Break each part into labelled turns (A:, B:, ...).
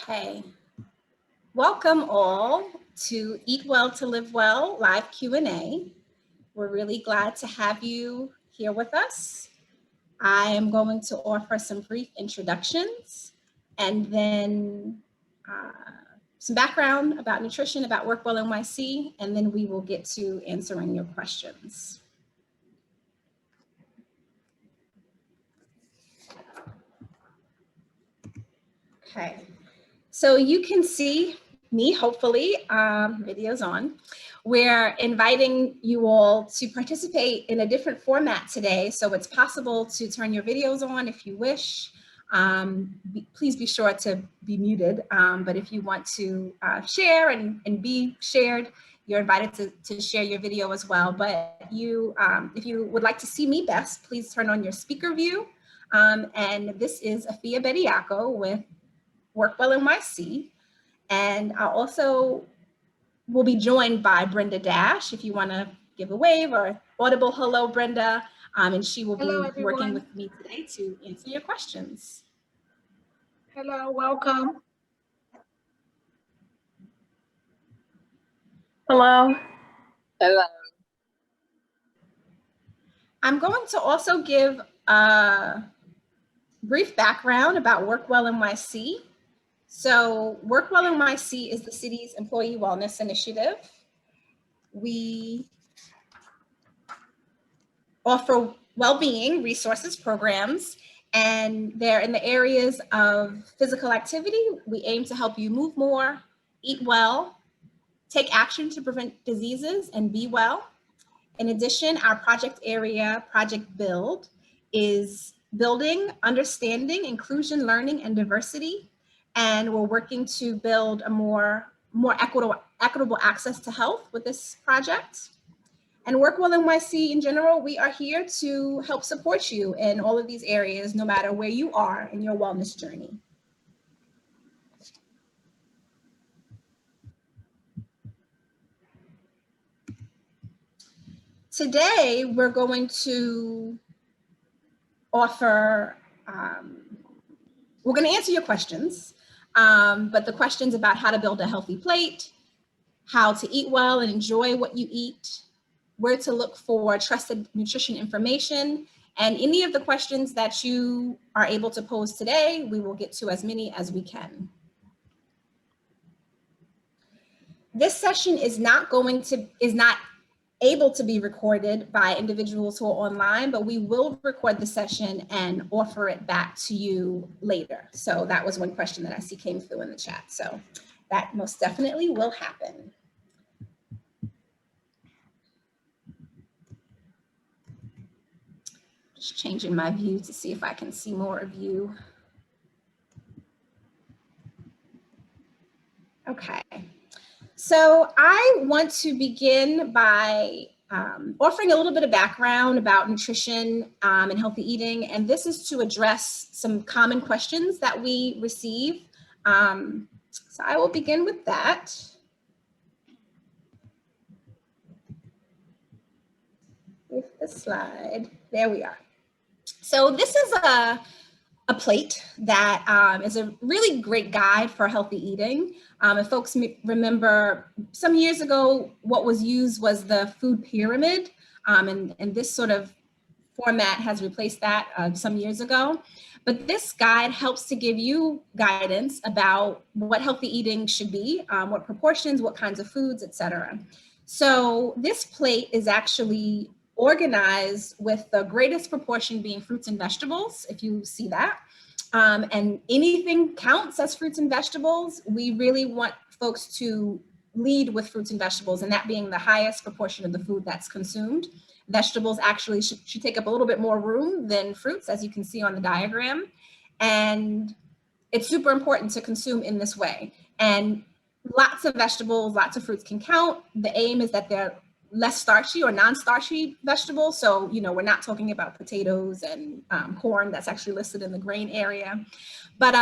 A: Okay, welcome all to Eat Well to Live Well live Q&A. We're really glad to have you here with us. I am going to offer some brief introductions and then some background about nutrition, about Work Well NYC, and then we will get to answering your questions. Okay, so you can see me, hopefully, video's on. We're inviting you all to participate in a different format today. So it's possible to turn your videos on if you wish. Please be sure to be muted. But if you want to share and be shared, you're invited to share your video as well. But if you would like to see me best, please turn on your speaker view. And this is Afia Bediako with Work Well NYC. And I also will be joined by Brenda Dash, if you want to give a wave or audible hello, Brenda. And she will be working with me today to answer your questions.
B: Hello, welcome.
C: Hello.
D: Hello.
A: I'm going to also give a brief background about Work Well NYC. So Work Well NYC is the city's employee wellness initiative. We offer well-being resources programs, and they're in the areas of physical activity. We aim to help you move more, eat well, take action to prevent diseases, and be well. In addition, our project area, Project Build, is building, understanding, inclusion, learning, and diversity. And we're working to build a more equitable access to health with this project. And Work Well NYC in general, we are here to help support you in all of these areas, no matter where you are in your wellness journey. Today, we're going to offer, we're going to answer your questions, but the questions about how to build a healthy plate, how to eat well and enjoy what you eat, where to look for trusted nutrition information, and any of the questions that you are able to pose today, we will get to as many as we can. This session is not able to be recorded by individuals who are online, but we will record the session and offer it back to you later. So that was one question that I see came through in the chat. So that most definitely will happen. Just changing my view to see if I can see more of you. Okay. So I want to begin by offering a little bit of background about nutrition and healthy eating. And this is to address some common questions that we receive. So I will begin with that. With the slide, there we are. So this is a plate that is a really great guide for healthy eating. If folks remember, some years ago, what was used was the food pyramid, and this sort of format has replaced that some years ago. But this guide helps to give you guidance about what healthy eating should be, what proportions, what kinds of foods, etc. So this plate is actually organized with the greatest proportion being fruits and vegetables, if you see that. And anything counts as fruits and vegetables. We really want folks to lead with fruits and vegetables, and that being the highest proportion of the food that's consumed. Vegetables actually should take up a little bit more room than fruits, as you can see on the diagram. And it's super important to consume in this way. And lots of vegetables, lots of fruits can count. The aim is that they're less starchy or non-starchy vegetables. So, you know, we're not talking about potatoes and corn that's actually listed in the grain area. But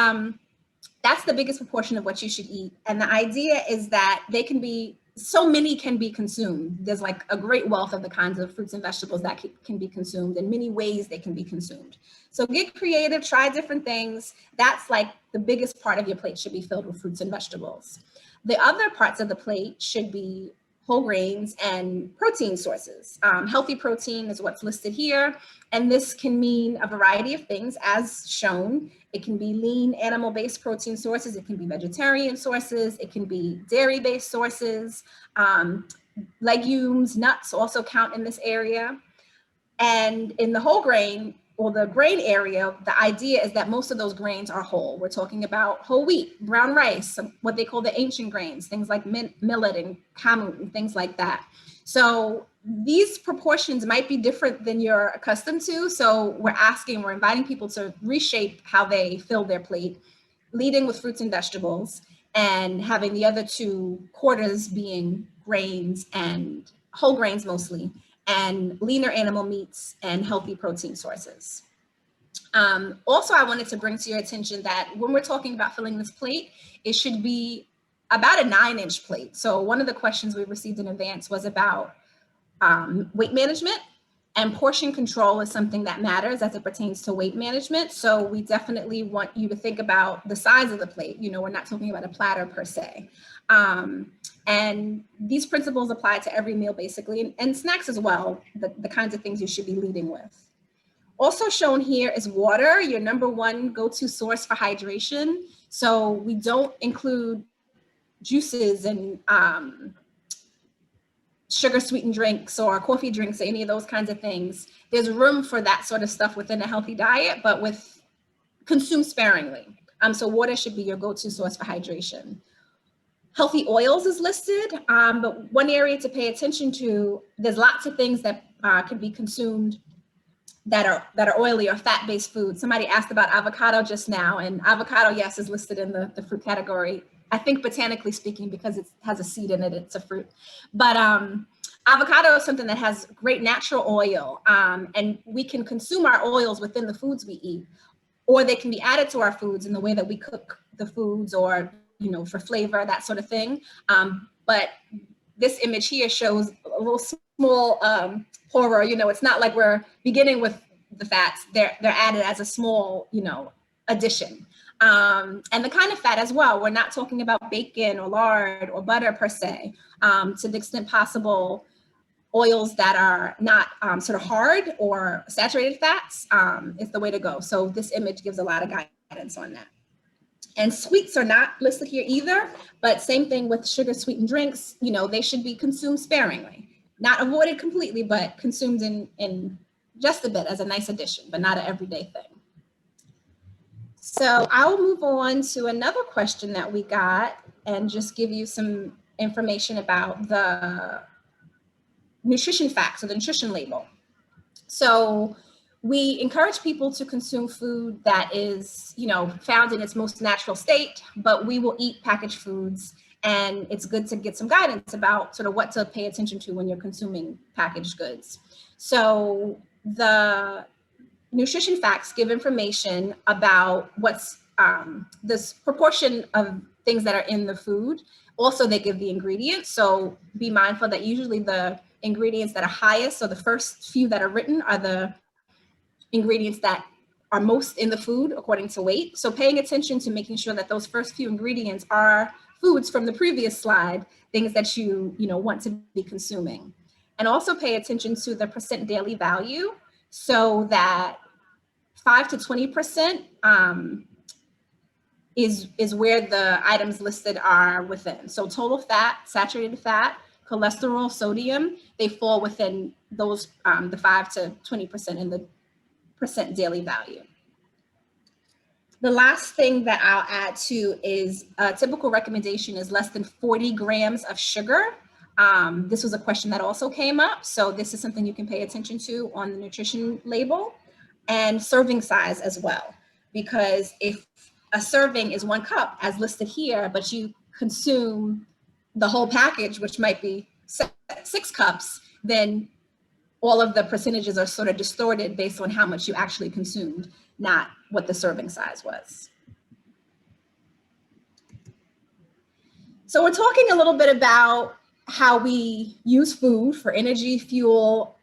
A: that's the biggest proportion of what you should eat. And the idea is that they can be so many can be consumed. There's like a great wealth of the kinds of fruits and vegetables that can be consumed, in many ways they can be consumed. So get creative, try different things. That's like the biggest part of your plate should be filled with fruits and vegetables. The other parts of the plate should be whole grains and protein sources. Healthy protein is what's listed here. And this can mean a variety of things as shown. It can be lean animal-based protein sources. It can be vegetarian sources. It can be dairy-based sources. Legumes, nuts also count in this area. And in the whole grain or the grain area, the idea is that most of those grains are whole. We're talking about whole wheat, brown rice, what they call the ancient grains, things like millet and kamut and things like that. So these proportions might be different than you're accustomed to. So we're inviting people to reshape how they fill their plate, leading with fruits and vegetables, and having the other 2/4 being grains and whole grains mostly, and leaner animal meats and healthy protein sources. Also, I wanted to bring to your attention that when we're talking about filling this plate, it should be about a 9-inch plate. So one of the questions we received in advance was about weight management, and portion control is something that matters as it pertains to weight management. So we definitely want you to think about the size of the plate. You know, we're not talking about a platter per se. And these principles apply to every meal basically, and snacks as well, the kinds of things you should be leading with. Also shown here is water, your number one go-to source for hydration. So we don't include juices and sugar sweetened drinks or coffee drinks or any of those kinds of things. There's room for that sort of stuff within a healthy diet, but consume sparingly. So water should be your go-to source for hydration. Healthy oils is listed, but one area to pay attention to, there's lots of things that can be consumed that are oily or fat-based foods. Somebody asked about avocado just now, and avocado, yes, is listed in the fruit category. I think botanically speaking, because it has a seed in it, it's a fruit. But avocado is something that has great natural oil, and we can consume our oils within the foods we eat, or they can be added to our foods in the way that we cook the foods, or for flavor, that sort of thing. But this image here shows a little small pourer. It's not like we're beginning with the fats. They're added as a small, addition. And the kind of fat as well. We're not talking about bacon or lard or butter per se. To the extent possible, oils that are not sort of hard or saturated fats is the way to go. So this image gives a lot of guidance on that. And sweets are not listed here either, but same thing with sugar sweetened drinks, they should be consumed sparingly. Not avoided completely, but consumed in just a bit as a nice addition, but not an everyday thing. So I'll move on to another question that we got and just give you some information about the nutrition facts or the nutrition label. So we encourage people to consume food that is, found in its most natural state, but we will eat packaged foods, and it's good to get some guidance about sort of what to pay attention to when you're consuming packaged goods. So the nutrition facts give information about what's this proportion of things that are in the food. Also, they give the ingredients. So be mindful that usually the ingredients that are highest, so the first few that are written, are the ingredients that are most in the food according to weight. So paying attention to making sure that those first few ingredients are foods from the previous slide, things that you want to be consuming. And also pay attention to the percent daily value, so that 5 to 20% is where the items listed are within. So total fat, saturated fat, cholesterol, sodium, they fall within those, the 5 to 20% in the percent daily value. The last thing that I'll add to is a typical recommendation is less than 40 grams of sugar. This was a question that also came up. So this is something you can pay attention to on the nutrition label, and serving size as well. Because if a serving is 1 cup as listed here, but you consume the whole package, which might be 6 cups, then all of the percentages are sort of distorted based on how much you actually consumed, not what the serving size was. So we're talking a little bit about how we use food for energy, fuel,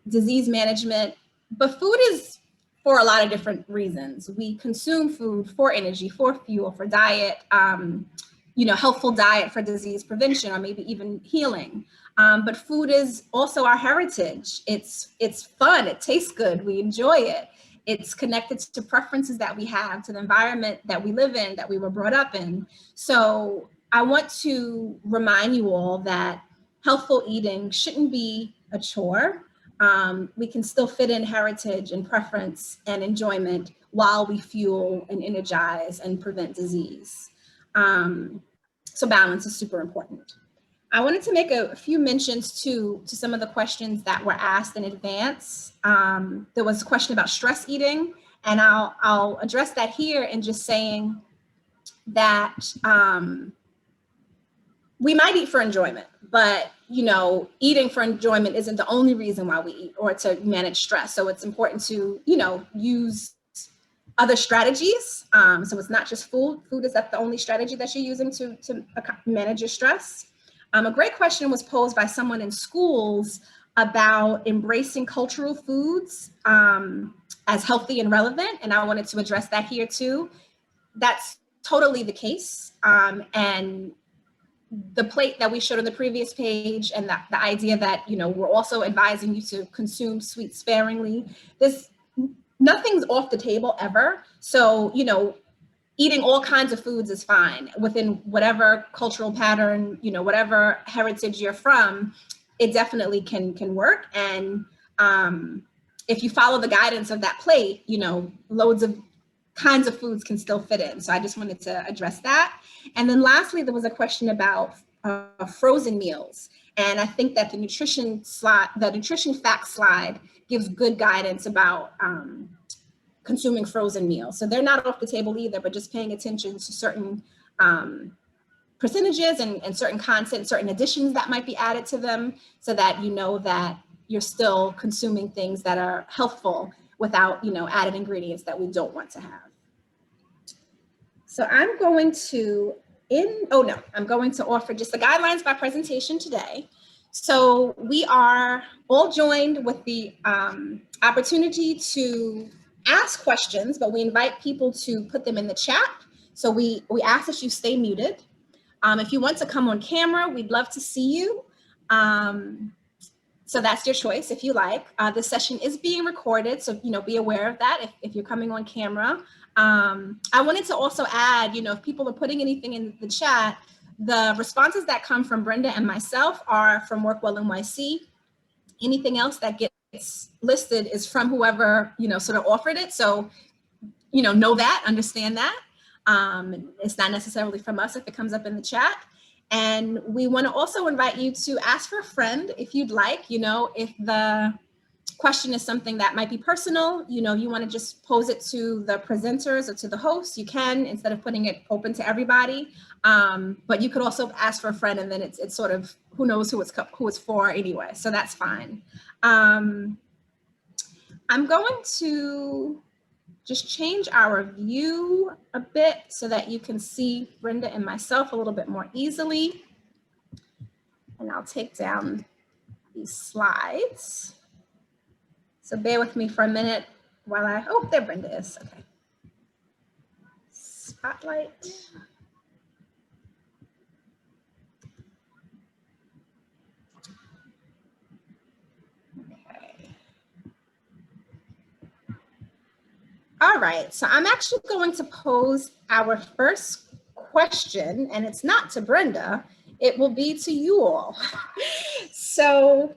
A: disease management. But food is for a lot of different reasons. We consume food for energy, for fuel, for diet, healthful diet for disease prevention, or maybe even healing. But food is also our heritage. It's fun, it tastes good, we enjoy it. It's connected to preferences that we have, to the environment that we live in, that we were brought up in. So I want to remind you all that healthful eating shouldn't be a chore. We can still fit in heritage and preference and enjoyment while we fuel and energize and prevent disease. So balance is super important. I wanted to make a few mentions to some of the questions that were asked in advance. There was a question about stress eating, and I'll address that here in just saying that we might eat for enjoyment, but eating for enjoyment isn't the only reason why we eat, or to manage stress. So it's important to use other strategies. So it's not just food. Food is not the only strategy that you're using to manage your stress. A great question was posed by someone in schools about embracing cultural foods as healthy and relevant, and I wanted to address that here too. That's totally the case. And the plate that we showed on the previous page, and the idea that, we're also advising you to consume sweets sparingly. Nothing's off the table ever. So, eating all kinds of foods is fine within whatever cultural pattern, whatever heritage you're from. It definitely can work. And if you follow the guidance of that plate, loads of kinds of foods can still fit in. So I just wanted to address that. And then lastly, there was a question about frozen meals. And I think that the nutrition fact slide gives good guidance about consuming frozen meals. So they're not off the table either, but just paying attention to certain percentages and certain content, certain additions that might be added to them, so that that you're still consuming things that are healthful without added ingredients that we don't want to have. So I'm going to offer just the guidelines by presentation today. So we are all joined with the opportunity to ask questions, but we invite people to put them in the chat. So we ask that you stay muted. If you want to come on camera, we'd love to see you. So that's your choice if you like. This session is being recorded, so be aware of that if you're coming on camera. I wanted to also add, if people are putting anything in the chat, the responses that come from Brenda and myself are from Workwell NYC. Anything else that gets listed is from whoever, sort of offered it. So, know that, understand that. It's not necessarily from us if it comes up in the chat. And we want to also invite you to ask for a friend if you'd like, if the question is something that might be personal, you want to just pose it to the presenters or to the host, you can, instead of putting it open to everybody. But you could also ask for a friend, and then it's sort of, who knows who it's for anyway. So that's fine. I'm going to just change our view a bit so that you can see Brenda and myself a little bit more easily. And I'll take down these slides. So bear with me for a minute while oh, there Brenda is, okay. Spotlight. Okay. All right, so I'm actually going to pose our first question, and it's not to Brenda, it will be to you all. So,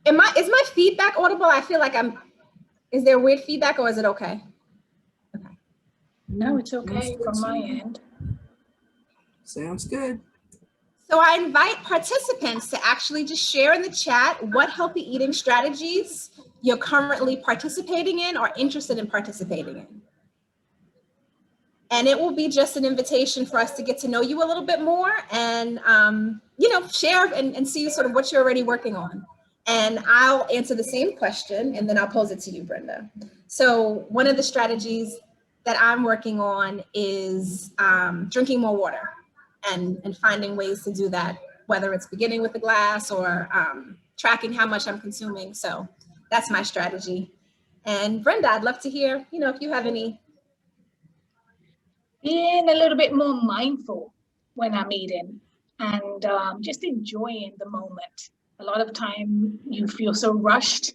A: is my feedback audible? I feel like is there weird feedback, or is it okay? Okay.
B: No, it's okay from my end.
C: Sounds good.
A: So I invite participants to actually just share in the chat what healthy eating strategies you're currently participating in or interested in participating in. And it will be just an invitation for us to get to know you a little bit more and, share and see sort of what you're already working on. And I'll answer the same question, and then I'll pose it to you, Brenda. So one of the strategies that I'm working on is drinking more water. and finding ways to do that, whether it's beginning with a glass or tracking how much I'm consuming. So that's my strategy. And Brenda, I'd love to hear, if you have any.
B: Being a little bit more mindful when I'm eating and just enjoying the moment. A lot of time you feel so rushed,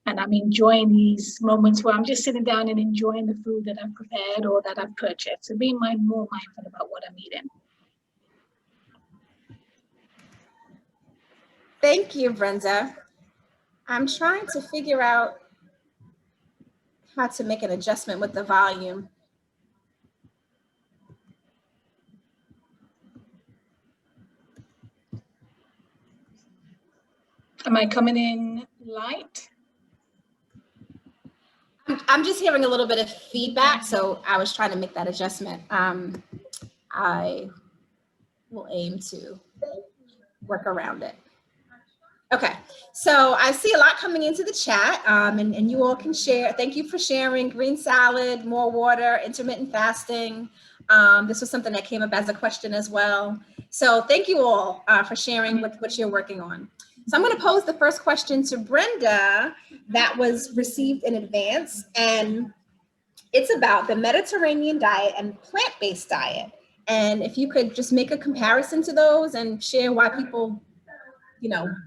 B: and I'm enjoying these moments where I'm just sitting down and enjoying the food that I've prepared or that I've purchased. So being more mindful about what I'm eating.
A: Thank you, Brenda. I'm trying to figure out how to make an adjustment with the volume.
B: Am I coming in light?
A: I'm just hearing a little bit of feedback, so I was trying to make that adjustment. I will aim to work around it. Okay, so I see a lot coming into the chat, and you all can share. Thank you for sharing. Green salad, more water, intermittent fasting. This was something that came up as a question as well. So thank you all for sharing what you're working on. So I'm going to pose the first question to Brenda that was received in advance, and it's about the Mediterranean diet and plant-based diet. And if you could just make a comparison to those and share why people,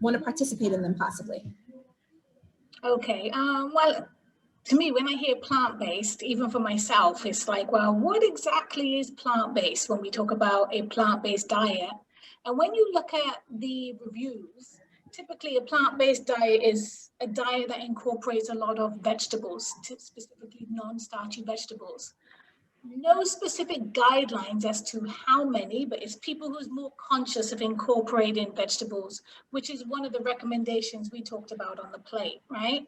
A: want to participate in them possibly.
B: Okay, well, to me, when I hear plant-based, even for myself, it's like, well, what exactly is plant-based when we talk about a plant-based diet? And when you look at the reviews, typically a plant-based diet is a diet that incorporates a lot of vegetables, specifically non-starchy vegetables. No specific guidelines as to how many, but it's people who's more conscious of incorporating vegetables, which is one of the recommendations we talked about on the plate, right?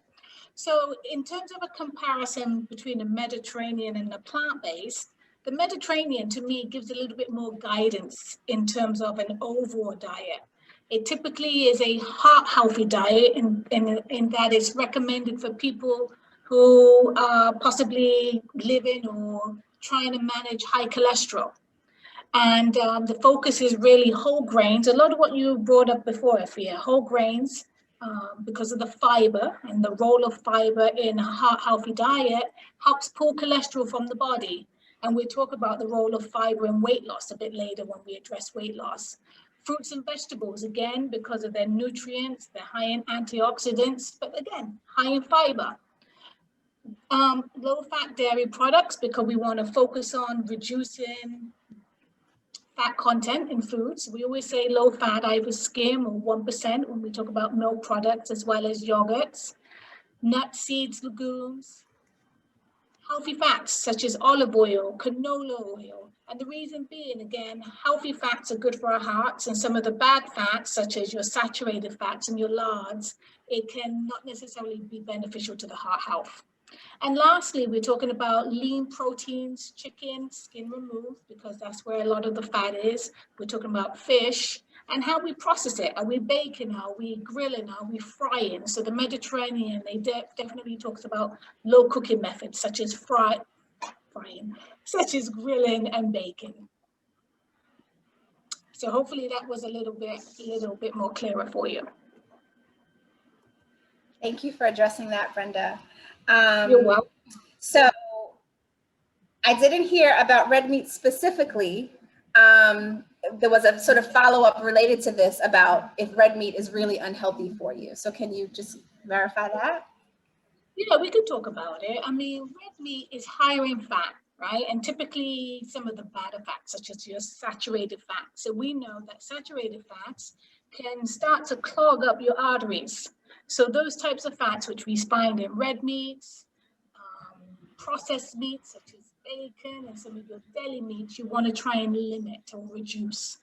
B: So in terms of a comparison between the Mediterranean and the plant-based, the Mediterranean to me gives a little bit more guidance in terms of an overall diet. It typically is a heart-healthy diet in that it's recommended for people who are possibly living or trying to manage high cholesterol. And the focus is really whole grains. A lot of what you brought up before, Afia, whole grains, because of the fiber and the role of fiber in a heart-healthy diet helps pull cholesterol from the body. And we'll talk about the role of fiber in weight loss a bit later when we address weight loss. Fruits and vegetables, again, because of their nutrients, they're high in antioxidants, but again, high in fiber. Low-fat dairy products, because we want to focus on reducing fat content in foods. We always say low-fat, either skim or 1% when we talk about milk products, as well as yogurts, nuts, seeds, legumes. Healthy fats, such as olive oil, canola oil. And the reason being, again, healthy fats are good for our hearts, and some of the bad fats, such as your saturated fats and your lards, it can not necessarily be beneficial to the heart health. And lastly, we're talking about lean proteins, chicken, skin removed, because that's where a lot of the fat is. We're talking about fish and how we process it. Are we baking? Are we grilling? Are we frying? So the Mediterranean, they definitely talks about low cooking methods, such as frying, such as grilling and baking. So hopefully that was a little bit more clearer for you.
A: Thank you for addressing that, Brenda.
B: You're welcome.
A: So I didn't hear about red meat specifically. There was a sort of follow-up related to this about if red meat is really unhealthy for you. So can you just verify that?
B: Yeah, we could talk about it. I mean, red meat is higher in fat, right? And typically some of the better fats, such as your saturated fat. So we know that saturated fats can start to clog up your arteries. So those types of fats, which we find in red meats, processed meats, such as bacon and some of your deli meats, you want to try and limit or reduce.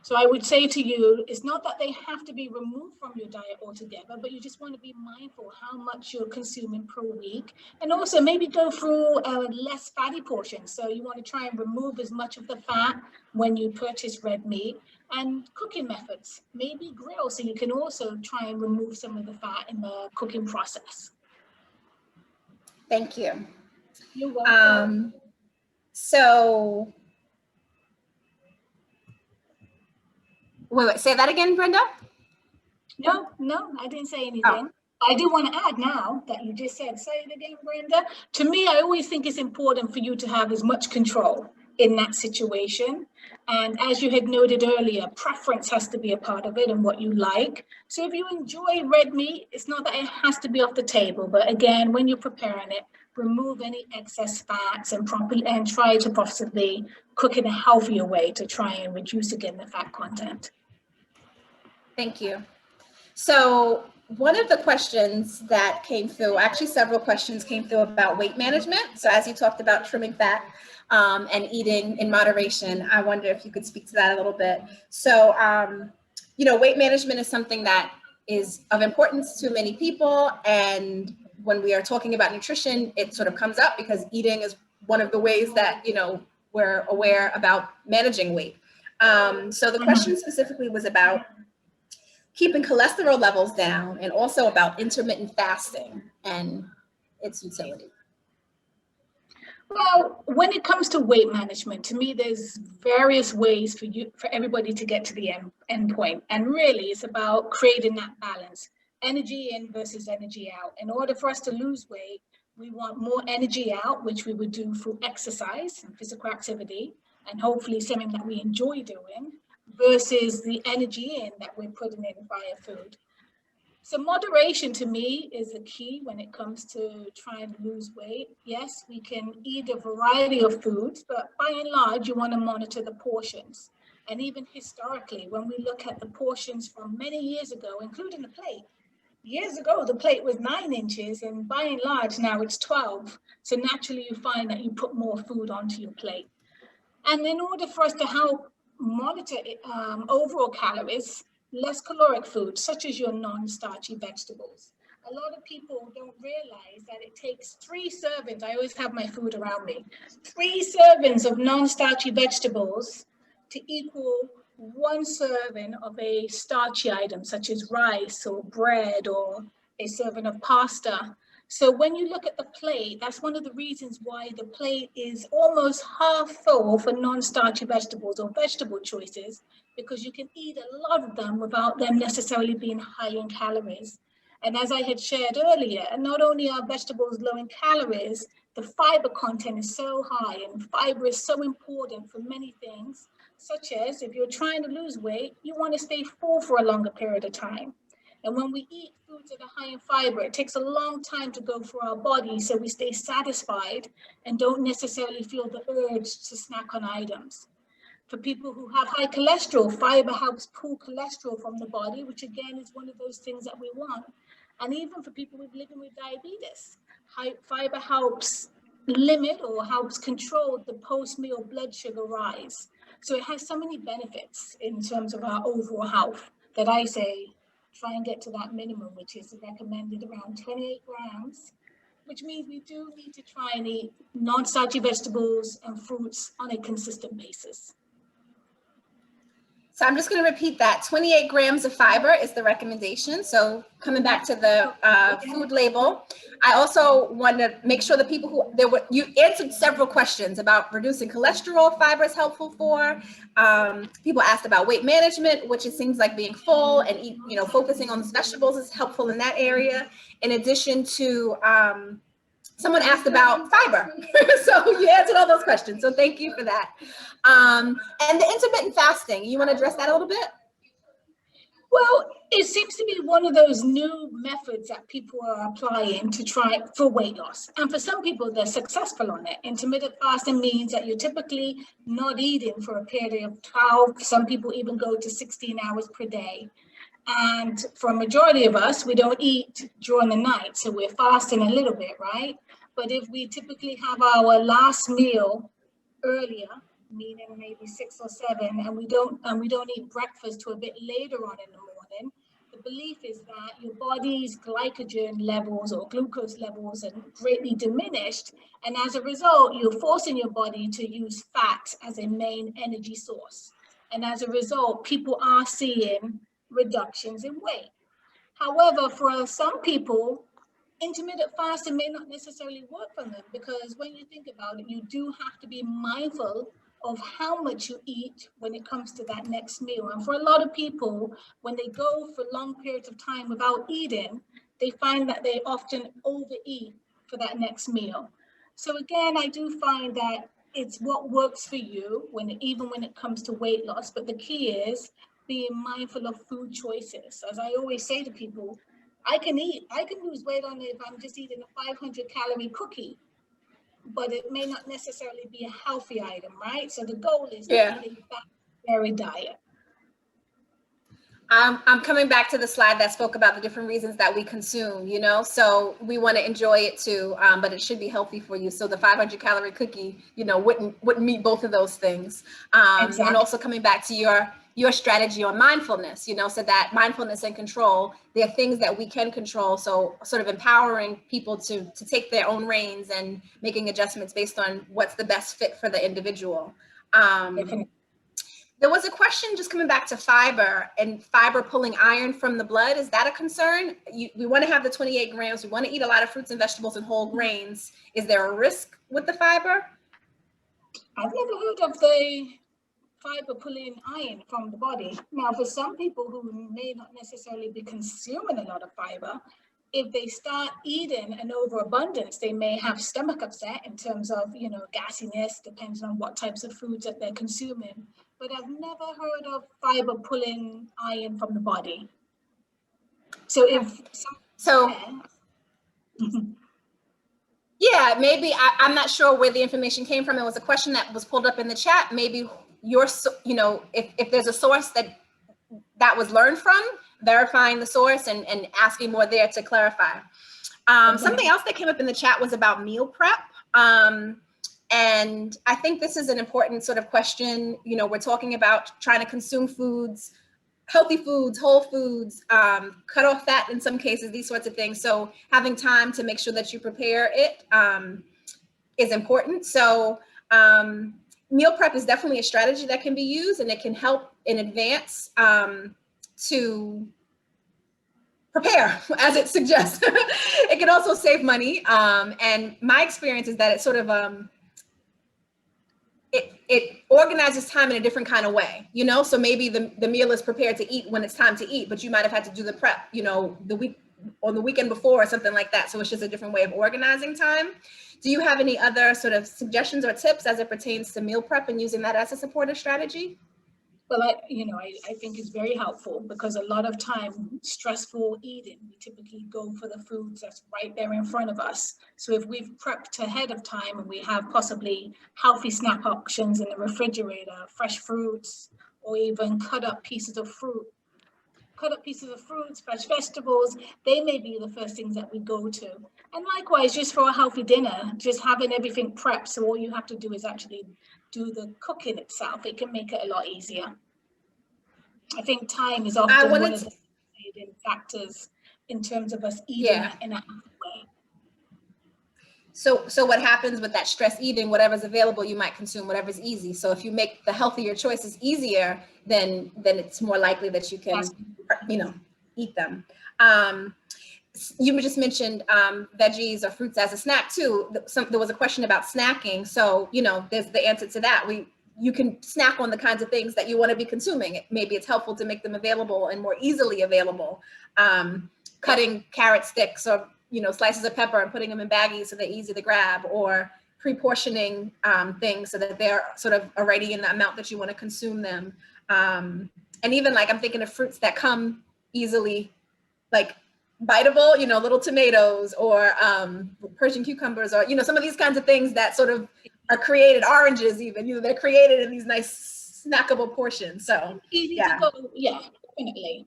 B: So I would say to you, it's not that they have to be removed from your diet altogether, but you just want to be mindful how much you're consuming per week. And also maybe go through less fatty portions. So you want to try and remove as much of the fat when you purchase red meat. And cooking methods, maybe grill, so you can also try and remove some of the fat in the cooking process.
A: Thank you.
B: You're welcome.
A: So Wait, say that again, Brenda?
B: No, I didn't say anything. I do want to add now that you just said, say it again, Brenda. To me, I always think it's important for you to have as much control in that situation. And as you had noted earlier, preference has to be a part of it and what you like. So if you enjoy red meat, it's not that it has to be off the table, but again, when you're preparing it, remove any excess fats and try to possibly cook in a healthier way to try and reduce again the fat content.
A: Thank you. So one of the questions that came through, actually several questions came through about weight management. So as you talked about trimming fat and eating in moderation, I wonder if you could speak to that a little bit. So, weight management is something that is of importance to many people. And when we are talking about nutrition, it sort of comes up because eating is one of the ways that, we're aware about managing weight. So the question specifically was about keeping cholesterol levels down and also about intermittent fasting and its utility.
B: Well, when it comes to weight management, to me, there's various ways for everybody to get to the end point. And really, it's about creating that balance, energy in versus energy out. In order for us to lose weight, we want more energy out, which we would do through exercise and physical activity, and hopefully something that we enjoy doing, versus the energy in that we're putting in via food. So moderation to me is the key when it comes to trying to lose weight. Yes, we can eat a variety of foods, but by and large, you want to monitor the portions. And even historically, when we look at the portions from many years ago, including the plate, years ago, the plate was 9 inches, and by and large, now it's 12. So naturally, you find that you put more food onto your plate. And in order for us to help monitor overall calories, less caloric foods, such as your non-starchy vegetables. A lot of people don't realize that it takes 3 servings. I always have my food around me. 3 servings of non-starchy vegetables to equal 1 serving of a starchy item, such as rice or bread or a serving of pasta. So when you look at the plate, that's one of the reasons why the plate is almost half full for non-starchy vegetables or vegetable choices, because you can eat a lot of them without them necessarily being high in calories. And as I had shared earlier, not only are vegetables low in calories, the fiber content is so high, and fiber is so important for many things, such as if you're trying to lose weight, you want to stay full for a longer period of time. And when we eat foods that are high in fiber, it takes a long time to go through our body, so we stay satisfied and don't necessarily feel the urge to snack on items. For people who have high cholesterol, fiber helps pull cholesterol from the body, which again is one of those things that we want. And even for people living with diabetes, fiber helps limit or helps control the post-meal blood sugar rise. So it has so many benefits in terms of our overall health that I say, try and get to that minimum, which is recommended around 28 grams, which means we do need to try and eat non-starchy vegetables and fruits on a consistent basis.
A: So I'm just going to repeat that. 28 grams of fiber is the recommendation. So coming back to the food label, I also want to make sure the people you answered several questions about reducing cholesterol. Fiber is helpful for. People asked about weight management, which it seems like being full and focusing on the vegetables is helpful in that area. In addition to someone asked about fiber. So you answered all those questions. So thank you for that. And the intermittent fasting, you want to address that a little bit?
B: Well, it seems to be one of those new methods that people are applying to try for weight loss. And for some people, they're successful on it. Intermittent fasting means that you're typically not eating for a period of 12. Some people even go to 16 hours per day. And for a majority of us, we don't eat during the night. So we're fasting a little bit, right? But if we typically have our last meal earlier, meaning maybe 6 or 7, and we don't eat breakfast till a bit later on in the morning, the belief is that your body's glycogen levels or glucose levels are greatly diminished. And as a result, you're forcing your body to use fat as a main energy source. And as a result, people are seeing reductions in weight. However, for some people, intermittent fasting may not necessarily work for them, because when you think about it, you do have to be mindful of how much you eat when it comes to that next meal. And for a lot of people, when they go for long periods of time without eating, they find that they often overeat for that next meal. So again, I do find that it's what works for you even when it comes to weight loss. But the key is being mindful of food choices. As I always say to people, I can lose weight on it if I'm just eating a 500-calorie cookie, but it may not necessarily be a healthy item, right? So the goal is to eat a balanced, varied diet.
A: I'm coming back to the slide that spoke about the different reasons that we consume, you know, so we want to enjoy it too, but it should be healthy for you. So the 500-calorie cookie, you know, wouldn't meet both of those things.
B: Exactly.
A: And also coming back to your strategy on mindfulness, you know, so that mindfulness and control, there are things that we can control. So sort of empowering people to take their own reins and making adjustments based on what's the best fit for the individual. There was a question just coming back to fiber and fiber pulling iron from the blood. Is that a concern? We want to have the 28 grams. We want to eat a lot of fruits and vegetables and whole grains. Is there a risk with the fiber?
B: I've never heard of the fiber pulling iron from the body. Now, for some people who may not necessarily be consuming a lot of fiber, if they start eating an overabundance, they may have stomach upset in terms of, you know, gassiness, depends on what types of foods that they're consuming. But I've never heard of fiber pulling iron from the body. So
A: yeah, maybe I'm not sure where the information came from. It was a question that was pulled up in the chat. Maybe you know, if there's a source that was learned from, verifying the source and asking more there to clarify. Something else that came up in the chat was about meal prep. And I think this is an important sort of question. You know, we're talking about trying to consume foods, healthy foods, whole foods, cut off fat in some cases, these sorts of things. So having time to make sure that you prepare it is important. So meal prep is definitely a strategy that can be used, and it can help in advance to prepare, as it suggests. It can also save money. And my experience is that it sort of, it organizes time in a different kind of way, you know? So maybe the meal is prepared to eat when it's time to eat, but you might have had to do the prep, you know, the weekend before or something like that. So it's just a different way of organizing time. Do you have any other sort of suggestions or tips as it pertains to meal prep and using that as a supportive strategy?
B: Well, I think it's very helpful because a lot of time, stressful eating, we typically go for the foods that's right there in front of us. So if we've prepped ahead of time and we have possibly healthy snack options in the refrigerator, fresh fruits, or even cut up pieces of fruits, fresh vegetables, they may be the first things that we go to. And likewise, just for a healthy dinner, just having everything prepped, so all you have to do is actually do the cooking itself. It can make it a lot easier. I think time is often one of the factors in terms of us eating in a healthy way.
A: So what happens with that stress eating? Whatever's available, you might consume. Whatever's easy. So if you make the healthier choices easier, then it's more likely that you can, you know, eat them. You just mentioned veggies or fruits as a snack too. There was a question about snacking. So, you know, there's the answer to that. You can snack on the kinds of things that you want to be consuming. Maybe it's helpful to make them available and more easily available. Cutting carrot sticks or, you know, slices of pepper and putting them in baggies so they're easy to grab, or pre-portioning things so that they're sort of already in the amount that you want to consume them. And even like, I'm thinking of fruits that come easily, like biteable, you know, little tomatoes or Persian cucumbers, or, you know, some of these kinds of things that sort of are created, oranges even, you know, they're created in these nice snackable portions. So
B: easy to go, definitely.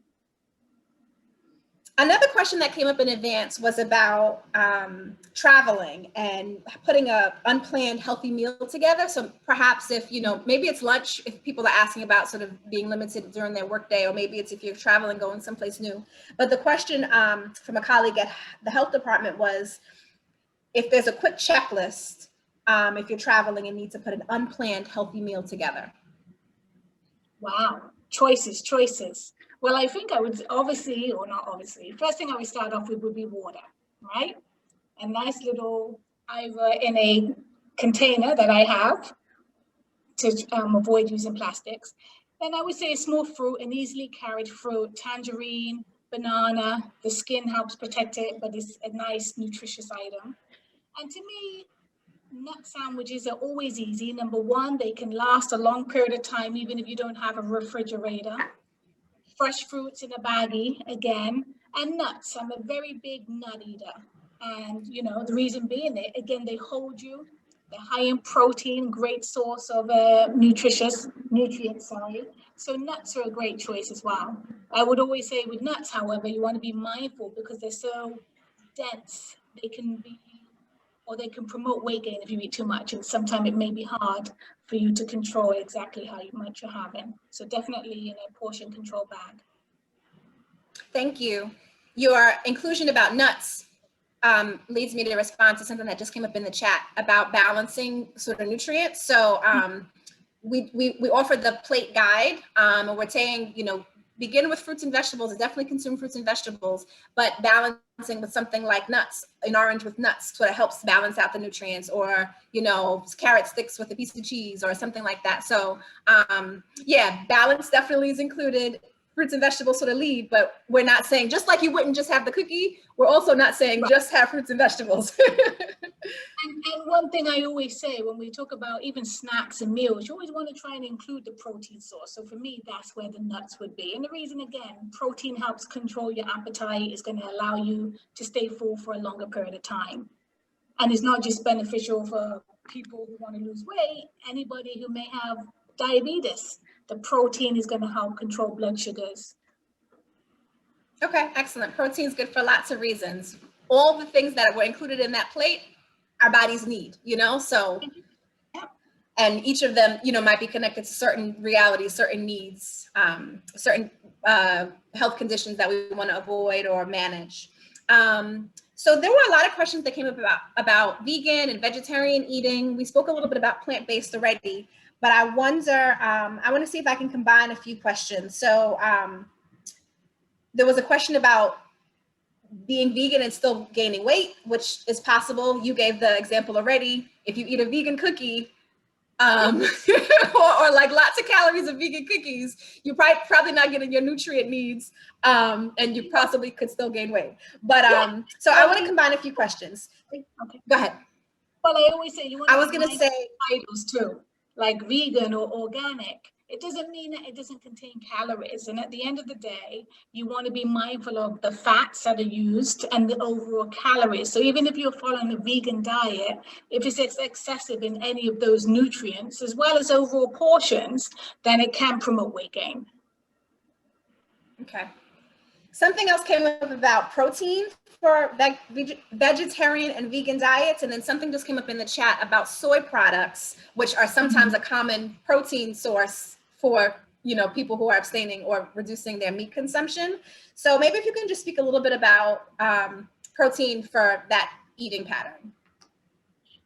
A: Another question that came up in advance was about traveling and putting a unplanned healthy meal together. So perhaps if, you know, maybe it's lunch, if people are asking about sort of being limited during their workday, or maybe it's if you're traveling, going someplace new. But the question from a colleague at the health department was, if there's a quick checklist, if you're traveling and need to put an unplanned healthy meal together.
B: Wow, choices. Well, I think I would obviously, or not obviously, first thing I would start off with would be water, right? A nice little, either in a container that I have, to avoid using plastics. Then I would say a small fruit, an easily carried fruit, tangerine, banana. The skin helps protect it, but it's a nice, nutritious item. And to me, nut sandwiches are always easy. Number one, they can last a long period of time, even if you don't have a refrigerator. Fresh fruits in a baggie, again, and nuts. I'm a very big nut eater. And, you know, the reason being it, again, they hold you. They're high in protein, great source of nutrients, sorry. So nuts are a great choice as well. I would always say with nuts, however, you want to be mindful because they're so dense. They can be, or they can promote weight gain if you eat too much. And sometimes it may be hard for you to control exactly how much you're having. So definitely in a portion control bag.
A: Thank you. Your inclusion about nuts leads me to respond to something that just came up in the chat about balancing sort of nutrients. So we offer the plate guide, and we're saying, you know, begin with fruits and vegetables, and definitely consume fruits and vegetables, but balancing with something like nuts, an orange with nuts sort of helps balance out the nutrients, or, you know, carrot sticks with a piece of cheese or something like that. So yeah, balance definitely is included. Fruits and vegetables sort of lead, but we're not saying, just like you wouldn't just have the cookie, we're also not saying just have fruits and vegetables.
B: And one thing I always say when we talk about even snacks and meals, you always want to try and include the protein source. So for me, that's where the nuts would be. And the reason, again, protein helps control your appetite, is going to allow you to stay full for a longer period of time. And it's not just beneficial for people who want to lose weight, anybody who may have diabetes. The protein is going to help control blood sugars.
A: Okay, excellent. Protein is good for lots of reasons. All the things that were included in that plate, our bodies need, you know, so, and each of them, you know, might be connected to certain realities, certain needs, certain health conditions that we want to avoid or manage. So there were a lot of questions that came up about vegan and vegetarian eating. We spoke a little bit about plant-based already, but I wonder, I want to see if I can combine a few questions. So there was a question about being vegan and still gaining weight, which is possible. You gave the example already. If you eat a vegan cookie, or like lots of calories of vegan cookies, you're probably not getting your nutrient needs, and you possibly could still gain weight. But so I want to combine a few questions.
B: Okay.
A: Go ahead.
B: Well, I always say you want
A: I was going to say
B: titles too, like vegan or organic. It doesn't mean that it doesn't contain calories. And at the end of the day, you want to be mindful of the fats that are used and the overall calories. So even if you're following a vegan diet, if it's excessive in any of those nutrients, as well as overall portions, then it can promote weight gain.
A: Okay. Something else came up about protein for vegetarian and vegan diets, and then something just came up in the chat about soy products, which are sometimes a common protein source for, you know, people who are abstaining or reducing their meat consumption. So maybe if you can just speak a little bit about protein for that eating pattern.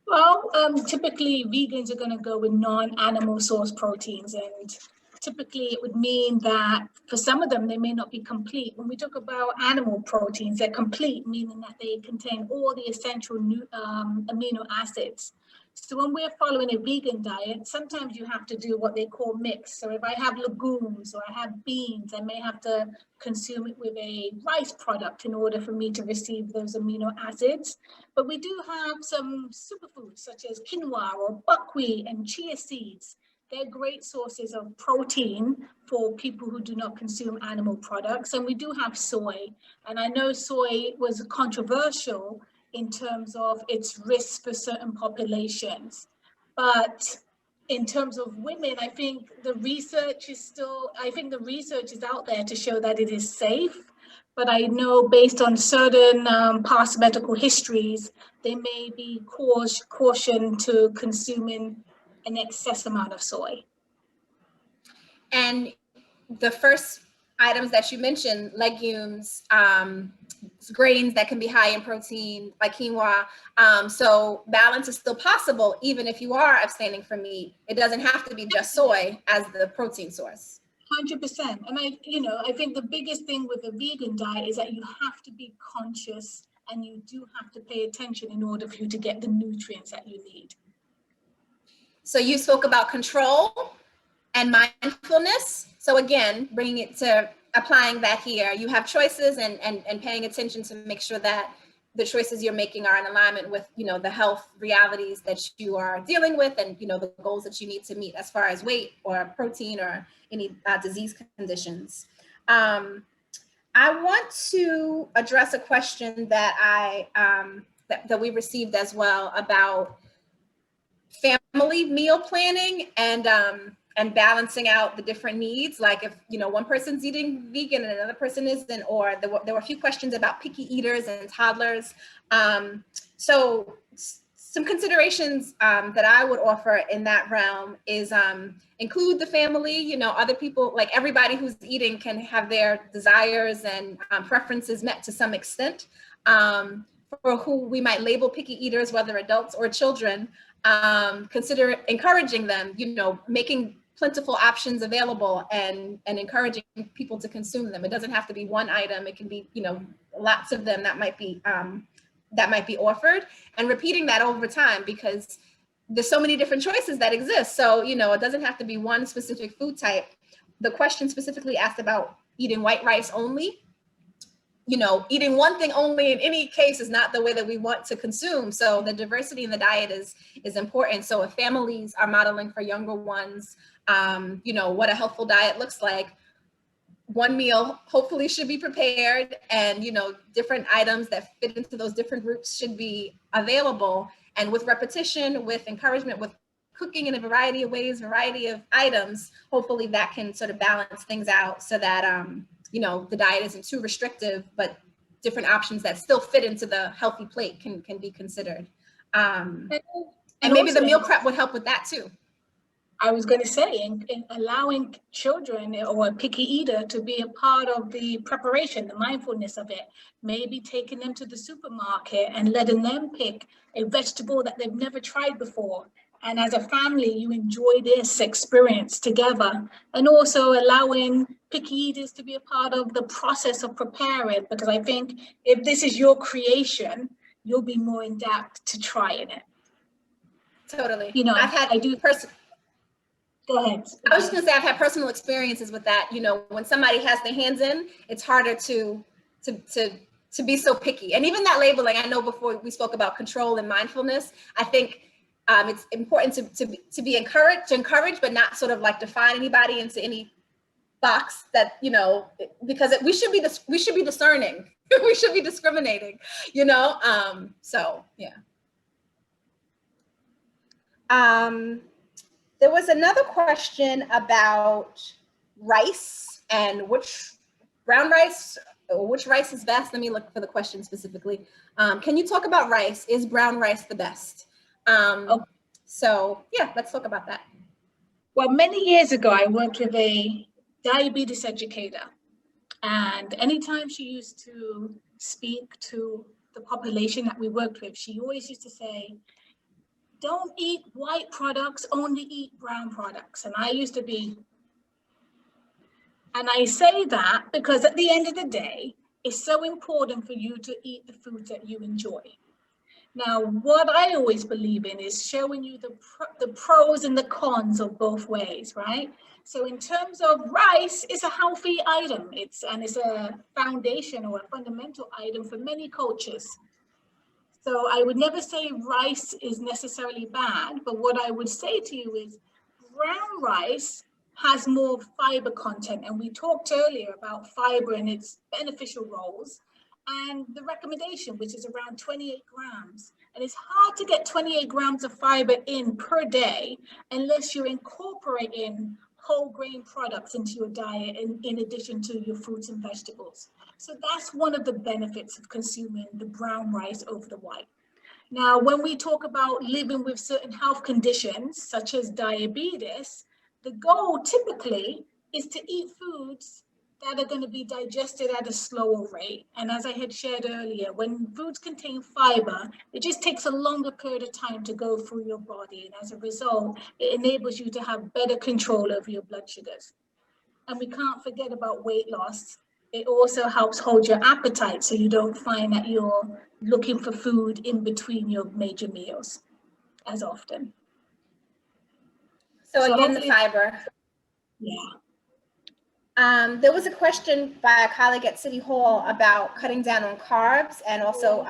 B: Well, typically vegans are going to go with non-animal source proteins, and typically it would mean that for some of them, they may not be complete. When we talk about animal proteins, they're complete, meaning that they contain all the essential amino acids. So when we're following a vegan diet, sometimes you have to do what they call mix. So if I have legumes or I have beans, I may have to consume it with a rice product in order for me to receive those amino acids. But we do have some superfoods such as quinoa or buckwheat and chia seeds. They're great sources of protein for people who do not consume animal products. And we do have soy. And I know soy was controversial in terms of its risk for certain populations. But in terms of women, I think the research is out there to show that it is safe. But I know based on certain past medical histories, there may be caution to consuming an excess amount of soy.
A: And the first items that you mentioned, legumes, grains that can be high in protein, like quinoa. So balance is still possible, even if you are abstaining from meat. It doesn't have to be just soy as the protein source.
B: 100%. And I think the biggest thing with a vegan diet is that you have to be conscious and you do have to pay attention in order for you to get the nutrients that you need.
A: So you spoke about control and mindfulness. So again, bringing it to applying that here, you have choices and paying attention to make sure that the choices you're making are in alignment with, the health realities that you are dealing with and, the goals that you need to meet as far as weight or protein or any disease conditions. I want to address a question that that we received as well about family meal planning and balancing out the different needs. Like if, one person's eating vegan and another person isn't, or there were a few questions about picky eaters and toddlers. So some considerations that I would offer in that realm is include the family, other people, like everybody who's eating can have their desires and preferences met to some extent. For who we might label picky eaters, whether adults or children, consider encouraging them, making plentiful options available and encouraging people to consume them. It doesn't have to be one item. It can be, lots of them that might be offered, and repeating that over time because there's so many different choices that exist. So, it doesn't have to be one specific food type. The question specifically asked about eating white rice only. Eating one thing only in any case is not the way that we want to consume. So the diversity in the diet is important. So if families are modeling for younger ones, what a healthful diet looks like, one meal hopefully should be prepared and, different items that fit into those different groups should be available. And with repetition, with encouragement, with cooking in a variety of ways, variety of items, hopefully that can sort of balance things out so that, the diet isn't too restrictive, but different options that still fit into the healthy plate can be considered. And maybe the meal prep would help with that too.
B: I was going to say, in allowing children or a picky eater to be a part of the preparation, the mindfulness of it, maybe taking them to the supermarket and letting them pick a vegetable that they've never tried before. And as a family, you enjoy this experience together, and also allowing picky eaters to be a part of the process of preparing, because I think if this is your creation, you'll be more in depth to trying it.
A: Totally.
B: Go ahead.
A: I was just gonna say I've had personal experiences with that. When somebody has their hands in, it's harder to be so picky. And even that labeling, I know before we spoke about control and mindfulness, I think it's important to be encouraged, but not sort of like define anybody into any box that, because we should be discerning, we should be discriminating, so yeah. There was another question about rice and which brown rice, or which rice is best. Let me look for the question specifically. Can you talk about rice? Is brown rice the best? So yeah, let's talk about that.
B: Well, many years ago, I worked with a diabetes educator, and anytime she used to speak to the population that we worked with, she always used to say, don't eat white products, only eat brown products. And I used to be, and I say that because at the end of the day, it's so important for you to eat the foods that you enjoy. Now, what I always believe in is showing you the pros and the cons of both ways, right? So in terms of rice, it's a healthy item. It's a foundation or a fundamental item for many cultures. So I would never say rice is necessarily bad, but what I would say to you is brown rice has more fiber content. And we talked earlier about fiber and its beneficial roles, and the recommendation, which is around 28 grams. And it's hard to get 28 grams of fiber in per day unless you're incorporating whole grain products into your diet in addition to your fruits and vegetables. So that's one of the benefits of consuming the brown rice over the white. Now, when we talk about living with certain health conditions, such as diabetes, the goal typically is to eat foods that are going to be digested at a slower rate. And as I had shared earlier, when foods contain fiber, it just takes a longer period of time to go through your body. And as a result, it enables you to have better control over your blood sugars. And we can't forget about weight loss. It also helps hold your appetite so you don't find that you're looking for food in between your major meals as often.
A: So again, the
B: hopefully-
A: fiber.
B: Yeah.
A: There was a question by a colleague at City Hall about cutting down on carbs and also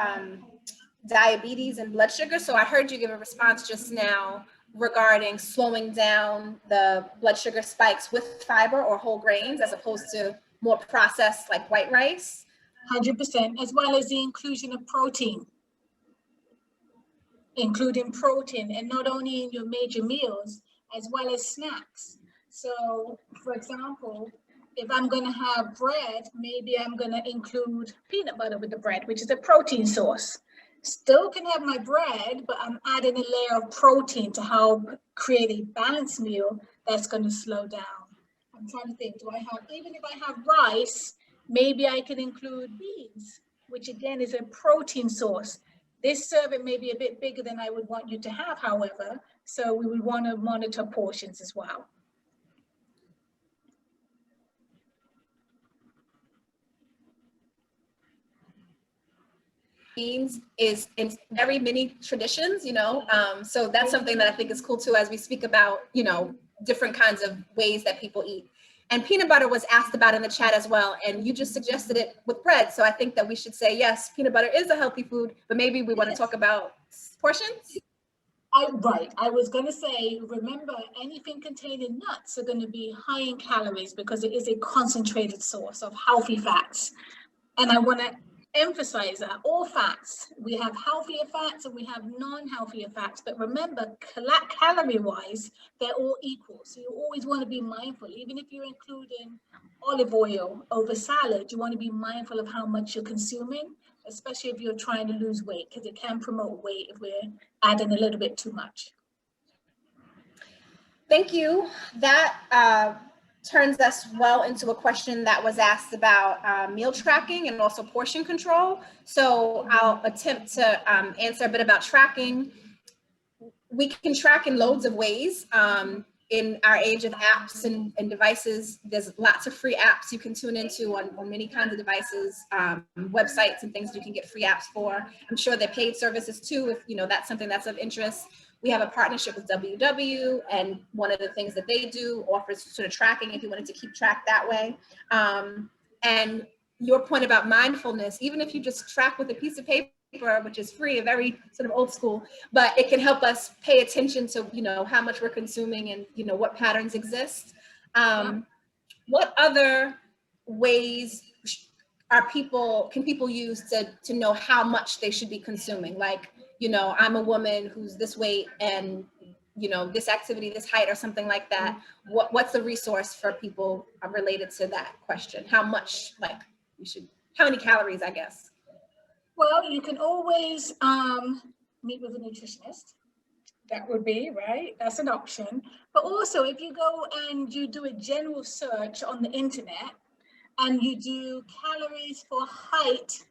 A: diabetes and blood sugar. So I heard you give a response just now regarding slowing down the blood sugar spikes with fiber or whole grains as opposed to more processed like white rice.
B: 100%, as well as the inclusion of protein. Including protein, and not only in your major meals, as well as snacks. So, for example, if I'm going to have bread, maybe I'm going to include peanut butter with the bread, which is a protein source. Still can have my bread, but I'm adding a layer of protein to help create a balanced meal that's going to slow down. I'm trying to think, do I have, even if I have rice, maybe I can include beans, which again is a protein source. This serving may be a bit bigger than I would want you to have, however, so we would want to monitor portions as well.
A: Beans is in very many traditions, you know, so that's something that I think is cool too as we speak about, you know, different kinds of ways that people eat. And peanut butter was asked about in the chat as well, and you just suggested it with bread. So I think that we should say, yes, peanut butter is a healthy food, but maybe we want to talk about portions.
B: Right, I was going to say, remember, anything containing nuts are going to be high in calories because it is a concentrated source of healthy fats. And I want to emphasize that all fats, we have healthier fats and we have non-healthier fats, but remember, calorie-wise, they're all equal. So you always want to be mindful, even if you're including olive oil over salad, you want to be mindful of how much you're consuming, especially if you're trying to lose weight, because it can promote weight if we're adding a little bit too much.
A: Thank you. That turns us well into a question that was asked about meal tracking and also portion control. So I'll attempt to answer a bit about tracking. We can track in loads of ways. In our age of apps and devices, there's lots of free apps you can tune into on many kinds of devices, websites and things you can get free apps for. I'm sure they're paid services too, if you know that's something that's of interest. We have a partnership with WW, and one of the things that they do offers sort of tracking if you wanted to keep track that way. And your point about mindfulness, even if you just track with a piece of paper, which is free, very sort of old school, but it can help us pay attention to, you know, how much we're consuming and, you know, what patterns exist. What other ways can people use to know how much they should be consuming? Like, you know, I'm a woman who's this weight and, you know, this activity, this height or something like that. What's the resource for people related to that question? How much, like, how many calories, I guess?
B: Well, you can always meet with a nutritionist. That would be, right? That's an option. But also, if you go and you do a general search on the internet and you do calories for height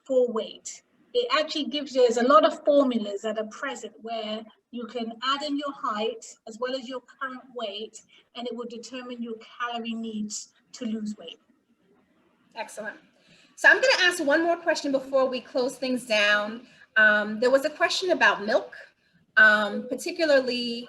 B: for weight, it actually gives you, there's a lot of formulas that are present where you can add in your height as well as your current weight, and it will determine your calorie needs to lose weight.
A: Excellent. So I'm going to ask one more question before we close things down. There was a question about milk, particularly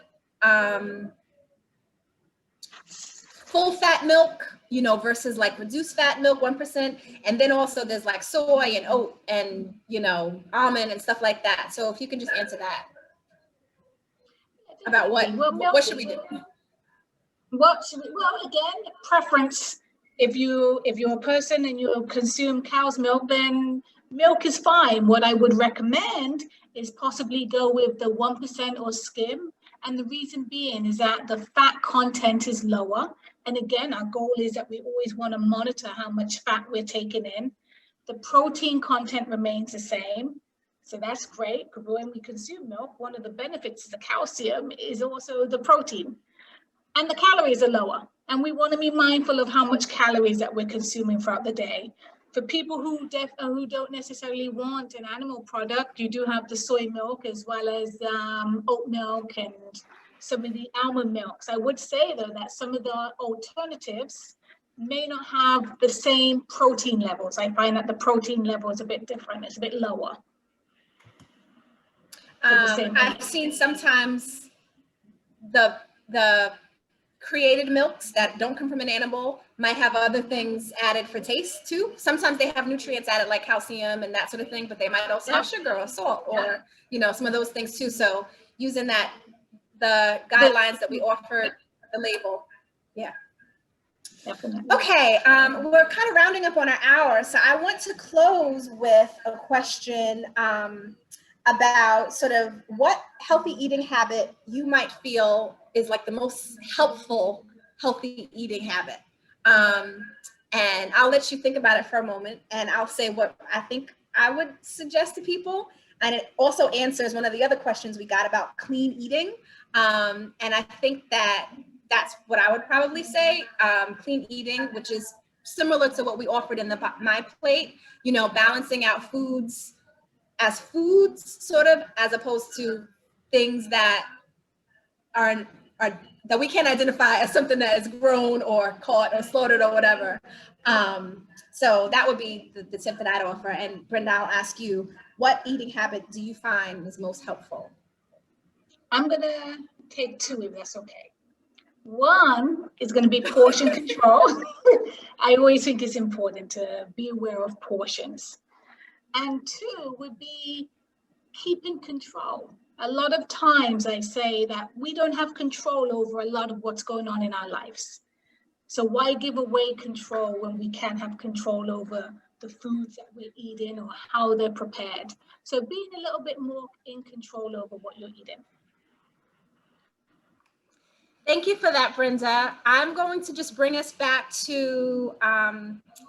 A: full fat milk, you know, versus like reduced fat milk, 1%. And then also there's like soy and oat and, you know, almond and stuff like that. So if you can just answer that about what should we do?
B: What should we, well, again, preference. If you're a person and you consume cow's milk, then milk is fine. What I would recommend is possibly go with the 1% or skim. And the reason being is that the fat content is lower. And again, our goal is that we always want to monitor how much fat we're taking in. The protein content remains the same. So that's great, because when we consume milk, one of the benefits of the calcium is also the protein. And the calories are lower. And we want to be mindful of how much calories that we're consuming throughout the day. For people who don't necessarily want an animal product, you do have the soy milk as well as oat milk and some of the almond milks. I would say, though, that some of the alternatives may not have the same protein levels. I find that the protein level is a bit different. It's a bit lower.
A: I've seen sometimes the the created milks that don't come from an animal might have other things added for taste too. Sometimes they have nutrients added like calcium and that sort of thing, but they might also have sugar or salt or, some of those things too. So using the guidelines that we offered, the label. Yeah.
B: Definitely.
A: Okay, we're kind of rounding up on our hour. So I want to close with a question about sort of what healthy eating habit you might feel is like the most helpful healthy eating habit. And I'll let you think about it for a moment, and I'll say what I think I would suggest to people. And it also answers one of the other questions we got about clean eating. And I think that's what I would probably say, clean eating, which is similar to what we offered in My Plate, balancing out foods as foods, sort of, as opposed to things that are that we can't identify as something that is grown or caught or slaughtered or whatever. So that would be the tip that I'd offer. And Brenda, I'll ask you, what eating habit do you find is most helpful?
B: I'm gonna take two if that's okay. One is going to be portion control. I always think it's important to be aware of portions. And two would be keeping control. A lot of times I say that we don't have control over a lot of what's going on in our lives. So why give away control when we can have control over the foods that we're eating or how they're prepared? So being a little bit more in control over what you're eating.
A: Thank you for that, Brenda. I'm going to just bring us back to,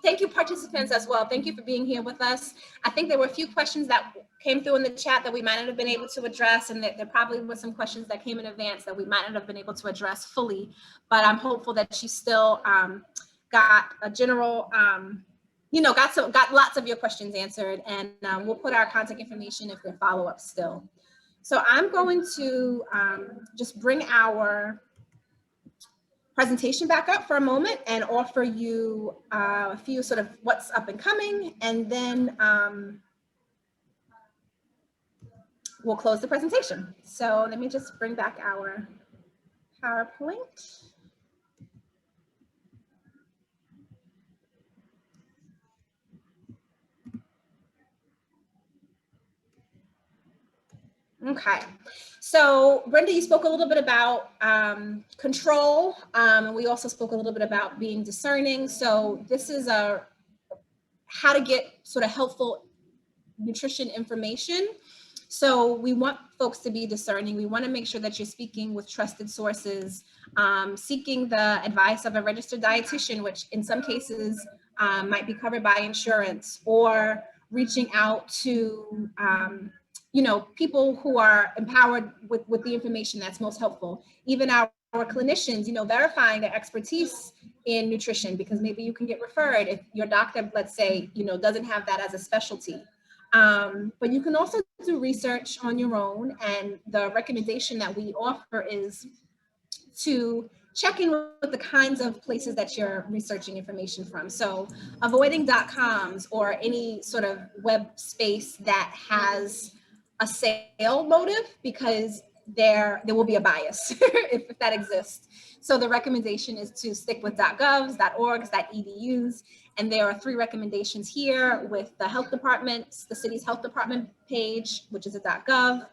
A: thank you participants as well. Thank you for being here with us. I think there were a few questions that came through in the chat that we might not have been able to address, and that there probably were some questions that came in advance that we might not have been able to address fully, but I'm hopeful that you still got a general, got lots of your questions answered, and we'll put our contact information if there are follow-ups still. So I'm going to just bring our presentation back up for a moment and offer you a few sort of what's up and coming, and then we'll close the presentation. So let me just bring back our PowerPoint. Okay, so Brenda, you spoke a little bit about control, and we also spoke a little bit about being discerning. So this is how to get sort of helpful nutrition information. So we want folks to be discerning. We want to make sure that you're speaking with trusted sources, seeking the advice of a registered dietitian, which in some cases might be covered by insurance, or reaching out to people who are empowered with the information that's most helpful. Even our clinicians, verifying their expertise in nutrition, because maybe you can get referred if your doctor, let's say, doesn't have that as a specialty. But you can also do research on your own, and the recommendation that we offer is to check in with the kinds of places that you're researching information from. So avoiding .coms or any sort of web space that has a sale motive, because there will be a bias if that exists. So the recommendation is to stick with .govs, .orgs, .edus, and there are 3 recommendations here with the health department, the city's health department page, which is a .gov,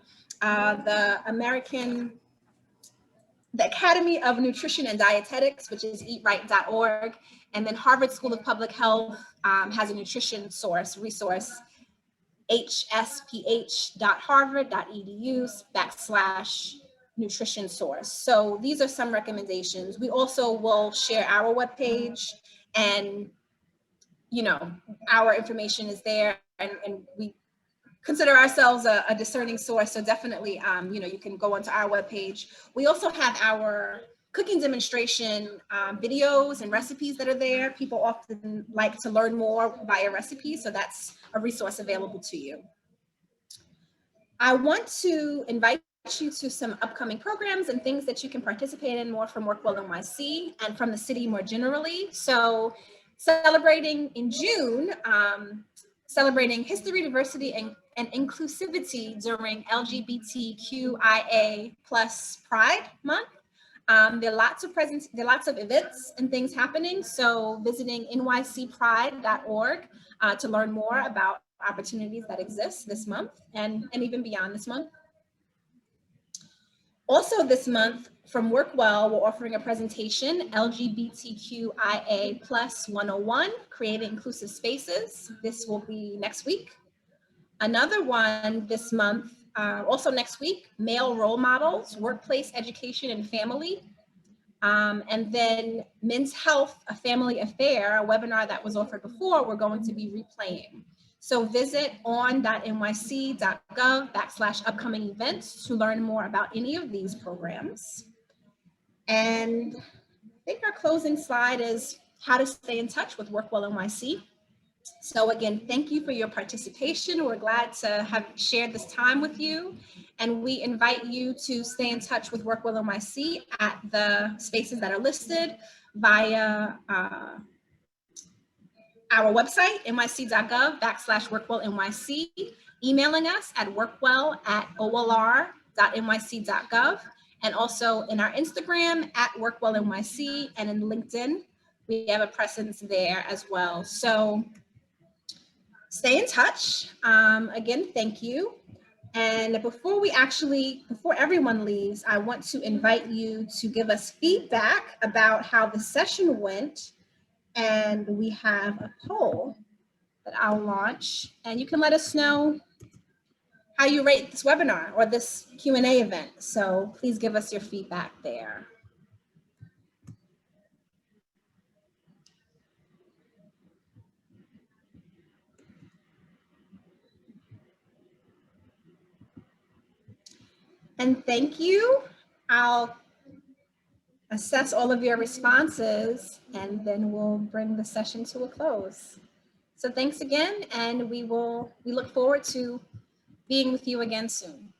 A: the Academy of Nutrition and Dietetics, which is eatright.org, and then Harvard School of Public Health has a nutrition resource, hsph.harvard.edu/nutrition source. So these are some recommendations. We also will share our webpage, and our information is there, and we consider ourselves a discerning source. So definitely, you can go onto our webpage. We also have our cooking demonstration videos and recipes that are there. People often like to learn more via recipes, so that's a resource available to you. I want to invite you to some upcoming programs and things that you can participate in more from WorkWell NYC and from the city more generally. So celebrating in June, celebrating history, diversity, and inclusivity during LGBTQIA+ Pride Month. There are lots of events and things happening. So visiting nycpride.org to learn more about opportunities that exist this month and even beyond this month. Also this month from Workwell, we're offering a presentation, LGBTQIA+ 101, Creating Inclusive Spaces. This will be next week. Another one this month, also next week, Male Role Models, Workplace Education and Family. And then Men's Health, A Family Affair, a webinar that was offered before, we're going to be replaying. So visit on.nyc.gov/upcoming events to learn more about any of these programs. And I think our closing slide is how to stay in touch with Workwell NYC. So again, thank you for your participation. We're glad to have shared this time with you. And we invite you to stay in touch with Workwell NYC at the spaces that are listed via our website, nyc.gov/workwellnyc, emailing us at workwell@olr.nyc.gov, and also in our Instagram at workwellnyc, and in LinkedIn, we have a presence there as well. So stay in touch. Again, thank you. And before everyone leaves, I want to invite you to give us feedback about how the session went. And we have a poll that I'll launch, and you can let us know how you rate this webinar or this Q&A event. So please give us your feedback there. And thank you. I'll assess all of your responses, and then we'll bring the session to a close. So thanks again, and we look forward to being with you again soon.